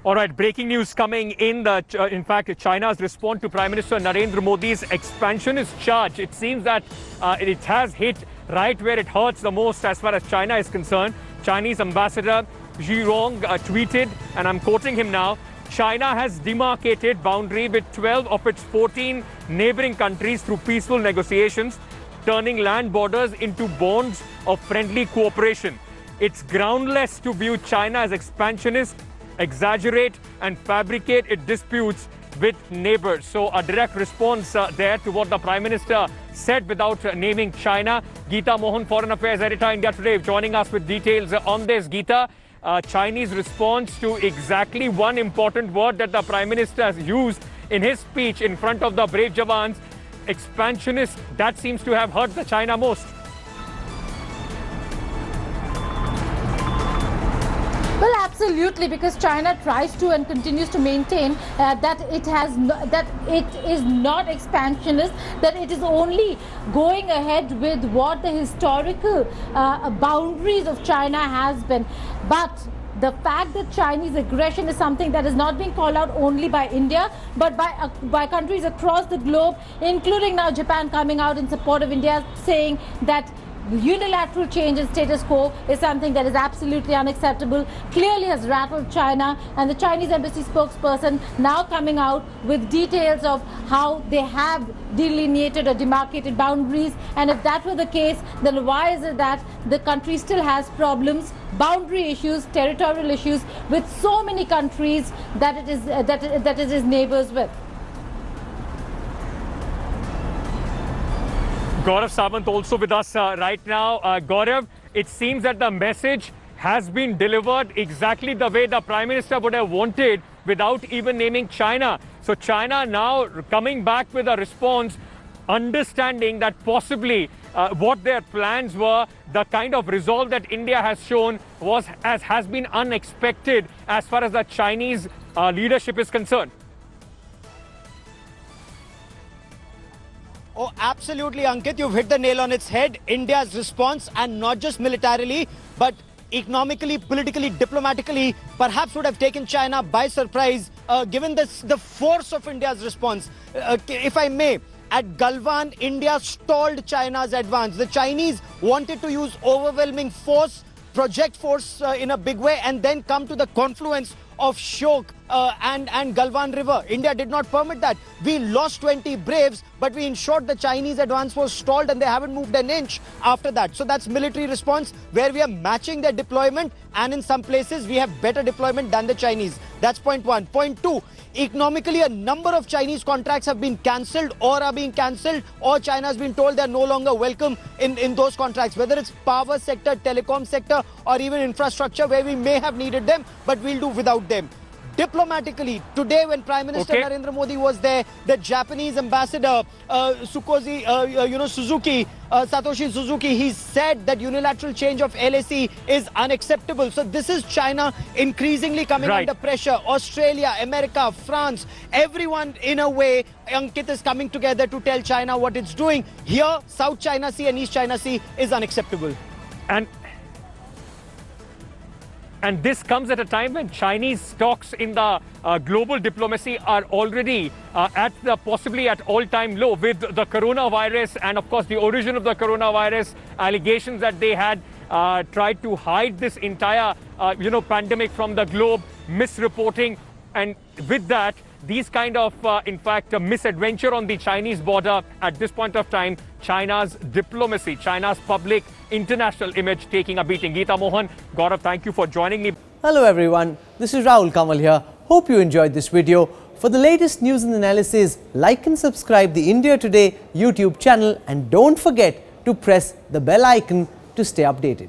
All right, breaking news coming in. In fact, China's response to Prime Minister Narendra Modi's expansionist charge. It seems that it has hit right where it hurts the most as far as China is concerned. Chinese ambassador Xi Rong tweeted, and I'm quoting him now, China has demarcated boundary with 12 of its 14 neighboring countries through peaceful negotiations, turning land borders into bonds of friendly cooperation. It's groundless to view China as expansionist, exaggerate and fabricate its disputes with neighbors. So a direct response there to what the Prime Minister said without naming China. Geeta Mohan, Foreign Affairs Editor, India Today, joining us with details on this. Geeta, Chinese response to exactly one important word that the Prime Minister has used in his speech in front of the brave Jawans, expansionist, that seems to have hurt the China most. Well, absolutely, because China tries to and continues to maintain that it is not expansionist, that it is only going ahead with what the historical boundaries of China has been. But the fact that Chinese aggression is something that is not being called out only by India, but by countries across the globe, including now Japan coming out in support of India, saying that unilateral change in status quo is something that is absolutely unacceptable, clearly has rattled China, and the Chinese embassy spokesperson now coming out with details of how they have delineated or demarcated boundaries. And if that were the case, then why is it that the country still has problems, boundary issues, territorial issues with so many countries that it is neighbors with? Gaurav Sawant also with us right now. Gaurav, it seems that the message has been delivered exactly the way the Prime Minister would have wanted without even naming China. So China now coming back with a response, understanding that possibly what their plans were, the kind of resolve that India has shown has been unexpected as far as the Chinese leadership is concerned. Oh, absolutely, Ankit. You've hit the nail on its head. India's response, and not just militarily, but economically, politically, diplomatically, perhaps would have taken China by surprise, given the force of India's response. If I may, at Galwan, India stalled China's advance. The Chinese wanted to use overwhelming force, project force in a big way, and then come to the confluence of Shyok and Galwan River. India did not permit that. We lost 20 Braves, but we ensured the Chinese advance was stalled and they haven't moved an inch after that. So that's military response, where we are matching their deployment, and in some places we have better deployment than the Chinese. That's point one. Point two, economically, a number of Chinese contracts have been cancelled or are being cancelled, or China has been told they're no longer welcome in those contracts, whether it's power sector, telecom sector, or even infrastructure, where we may have needed them, but we'll do without them. Diplomatically, today when Prime Minister Narendra Modi was there, the Japanese ambassador Satoshi Suzuki, he said that unilateral change of LAC is unacceptable. So this is China increasingly coming under pressure. Australia, America, France, everyone in a way, Ankit, is coming together to tell China what it's doing. Here, South China Sea and East China Sea is unacceptable. And this comes at a time when Chinese stocks in the global diplomacy are already possibly at all-time low, with the coronavirus and, of course, the origin of the coronavirus, allegations that they had tried to hide this entire, pandemic from the globe, misreporting. And with that, these kind of, in fact, misadventure on the Chinese border at this point of time, China's diplomacy, China's public international image taking a beating. Geeta Mohan, Gaurav, thank you for joining me. Hello everyone, this is Rahul Kamal here. Hope you enjoyed this video. For the latest news and analysis, like and subscribe the India Today YouTube channel, and don't forget to press the bell icon to stay updated.